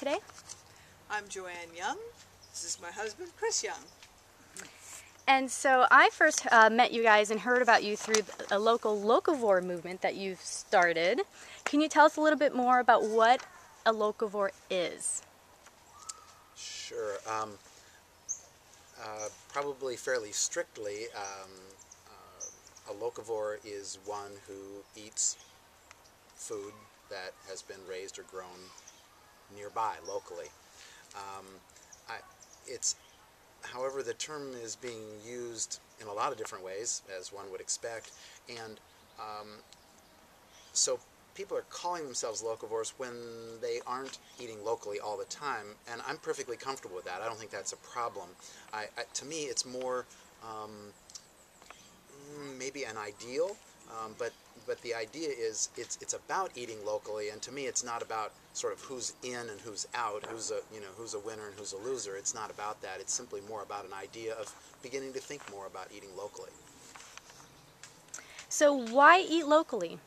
today? I'm Joanne Young. This is my husband, Chris Young. And so I first met you guys and heard about you through a local Locavore movement that you've started. Can you tell us a little bit more about what a Locavore is? Sure. Probably fairly strictly, a locavore is one who eats food that has been raised or grown nearby, locally. However, the term is being used in a lot of different ways, as one would expect, and so people are calling themselves locavores when they aren't eating locally all the time, and I'm perfectly comfortable with that. I don't think that's a problem. To me, it's more maybe an ideal, but the idea is it's about eating locally, and to me, it's not about sort of who's in and who's out, who's a winner and who's a loser. It's not about that. It's simply more about an idea of beginning to think more about eating locally. So why eat locally?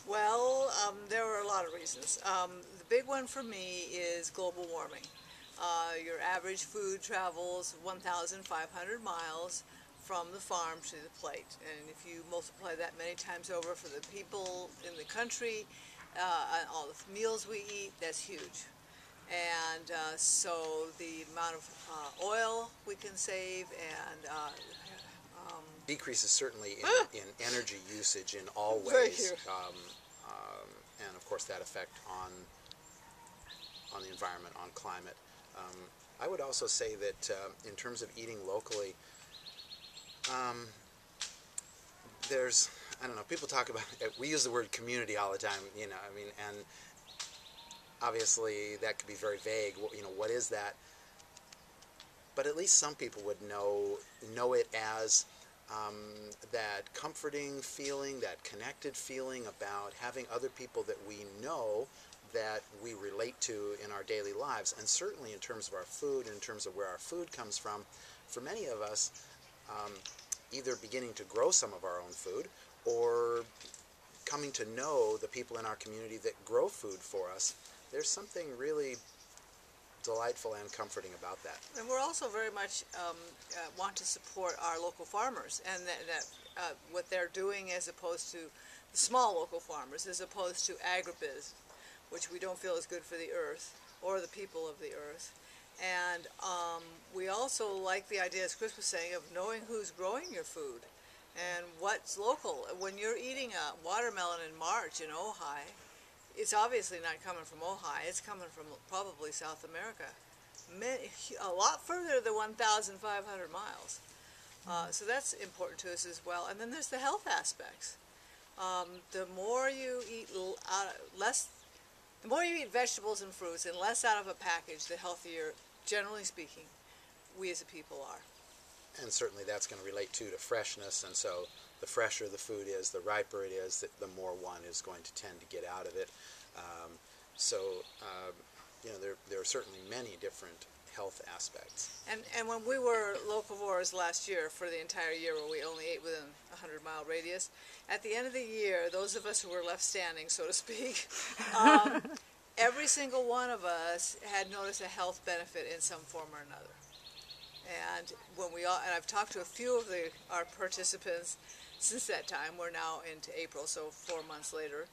Well, there are a lot of reasons. The big one for me is global warming. Your average food travels 1,500 miles from the farm to the plate, and if you multiply that many times over for the people in the country, and all the meals we eat, that's huge. And so the amount of oil we can save, and decreases certainly in energy usage in all Very ways, huge. and of course that effect on the environment, on climate. I would also say that in terms of eating locally, there's, I don't know, people talk about, we use the word community all the time, and obviously that could be very vague, what is that? But at least some people would know it as that comforting feeling, that connected feeling about having other people that we know that we relate to in our daily lives. And certainly in terms of our food, in terms of where our food comes from, for many of us, either beginning to grow some of our own food or coming to know the people in our community that grow food for us, there's something really delightful and comforting about that. And we're also very much want to support our local farmers, and that what they're doing as opposed to the small local farmers, as opposed to agribiz, which we don't feel is good for the earth or the people of the earth. And we also like the idea, as Chris was saying, of knowing who's growing your food and what's local. When you're eating a watermelon in March in Ojai, it's obviously not coming from Ojai, it's coming from probably South America. A lot further than 1,500 miles. So that's important to us as well. And then there's the health aspects. The more you eat the more you eat vegetables and fruits and less out of a package, the healthier, generally speaking, we as a people are. And certainly that's going to relate to freshness, and so the fresher the food is, the riper it is, the more one is going to tend to get out of it. There are certainly many different health aspects. And when we were locavores last year for the entire year, where we only ate within a 100-mile radius, at the end of the year, those of us who were left standing, so to speak, every single one of us had noticed a health benefit in some form or another. And and I've talked to a few of our participants since that time. We're now into April, so 4 months later.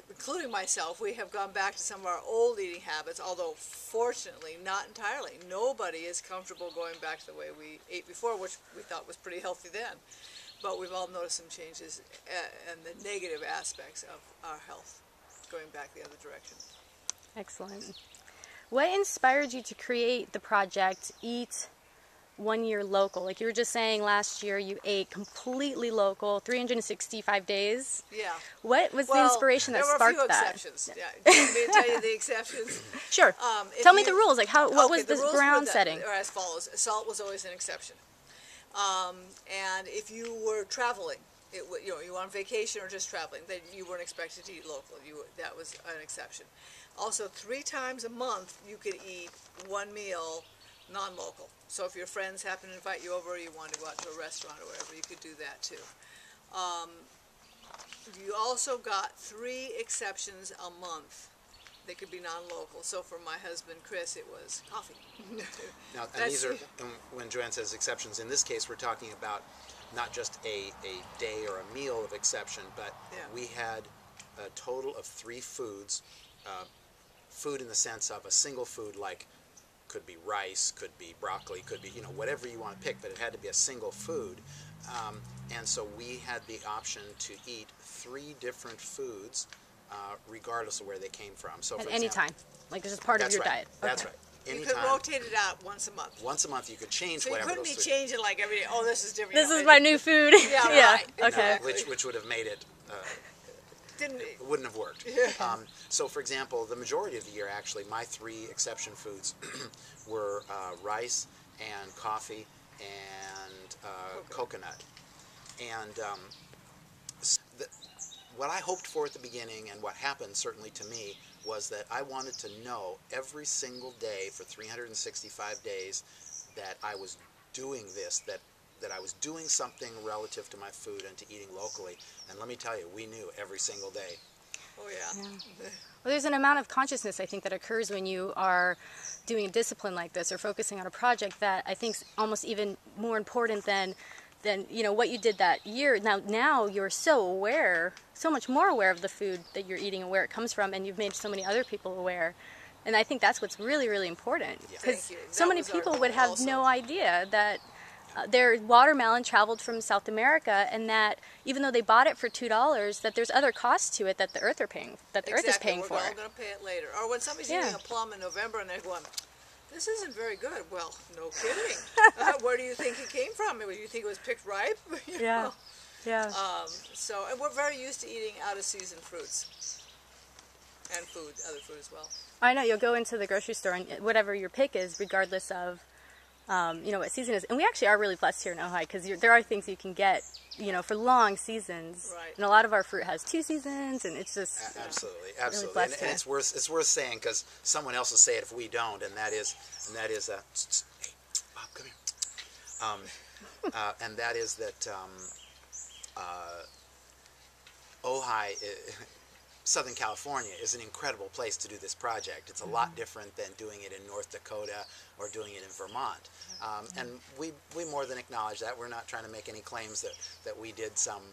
Including myself, we have gone back to some of our old eating habits, although fortunately not entirely. Nobody is comfortable going back to the way we ate before, which we thought was pretty healthy then. But we've all noticed some changes and the negative aspects of our health going back the other direction. Excellent. What inspired you to create the project Eat 1 Year Local? Like you were just saying, last year you ate completely local, 365 days. Yeah. What was the inspiration that sparked that? There were a few exceptions. Yeah. Do you want me to tell you the exceptions? Sure. Tell me the rules. Like what was the ground setting? Are as follows. Salt was always an exception. And if you were traveling, you were on vacation or just traveling, then you weren't expected to eat local. That was an exception. Also, 3 times a month you could eat one meal non-local. So if your friends happen to invite you over, or you want to go out to a restaurant or whatever, you could do that too. you also got 3 exceptions a month. They could be non-local. So for my husband Chris, it was coffee. Now, and these are, and when Joanne says exceptions, in this case we're talking about not just a day or a meal of exception, but we had a total of 3 foods. Food in the sense of a single food, like could be rice, could be broccoli, could be, you know, whatever you want to pick, but it had to be a single food. And so we had the option to eat 3 different foods, regardless of where they came from. So At for any example, time, like this is part of your diet. That's Okay. right. You Anytime, could rotate it out once a month. once a month you could change So you whatever couldn't those be 3. changing like every day. Oh, this is different. This is my new food. Yeah, Yeah. right. Okay. Which would have made it, Didn't it wouldn't have worked. Yeah. So for example, the majority of the year actually, my 3 exception foods were rice and coffee and coconut. And what I hoped for at the beginning, and what happened certainly to me, was that I wanted to know every single day for 365 days that I was doing this, that I was doing something relative to my food and to eating locally. And let me tell you, we knew every single day. Oh yeah. Well, there's an amount of consciousness, I think, that occurs when you are doing a discipline like this or focusing on a project that I think is almost even more important than you know what you did that year. Now you're so aware, so much more aware of the food that you're eating and where it comes from, and you've made so many other people aware. And I think that's what's really, really important, because so many people would have no idea that their watermelon traveled from South America, and that even though they bought it for $2, that there's other costs to it that the earth are paying, that the earth is paying for. We're all going to pay it later. Or when somebody's eating a plum in November and they're going, "This isn't very good." Well, no kidding. Where do you think it came from? Do you think it was picked ripe? You know? Yeah. So, and we're very used to eating out of season fruits and food, other food as well. I know, you'll go into the grocery store and whatever your pick is, regardless of you know what season it is. And we actually are really blessed here in Ojai, because there are things you can get, you know, for long seasons. Right. And a lot of our fruit has 2 seasons, and it's just Absolutely. Really And it's worth saying, because someone else will say it if we don't, and that is hey, Bob, come here. And that is that Ojai, Southern California, is an incredible place to do this project. It's a lot different than doing it in North Dakota or doing it in Vermont. And we more than acknowledge that. We're not trying to make any claims that we did some,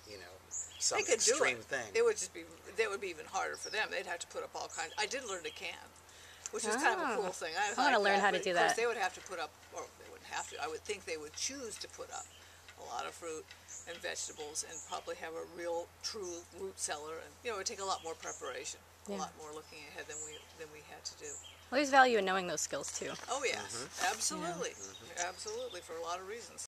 you know, some extreme thing. It would just be, that would be even harder for them. They'd have to put up all kinds. I did learn to can, which was kind of a cool thing. I want to learn how to do that. Of course, they would have to put up, or they wouldn't have to. I would think they would choose to put up a lot of fruit and vegetables, and probably have a real, true root cellar, and you know, it would take a lot more preparation, a lot more looking ahead than we had to do. Well, there's value in knowing those skills too. Oh yes, absolutely, absolutely, for a lot of reasons.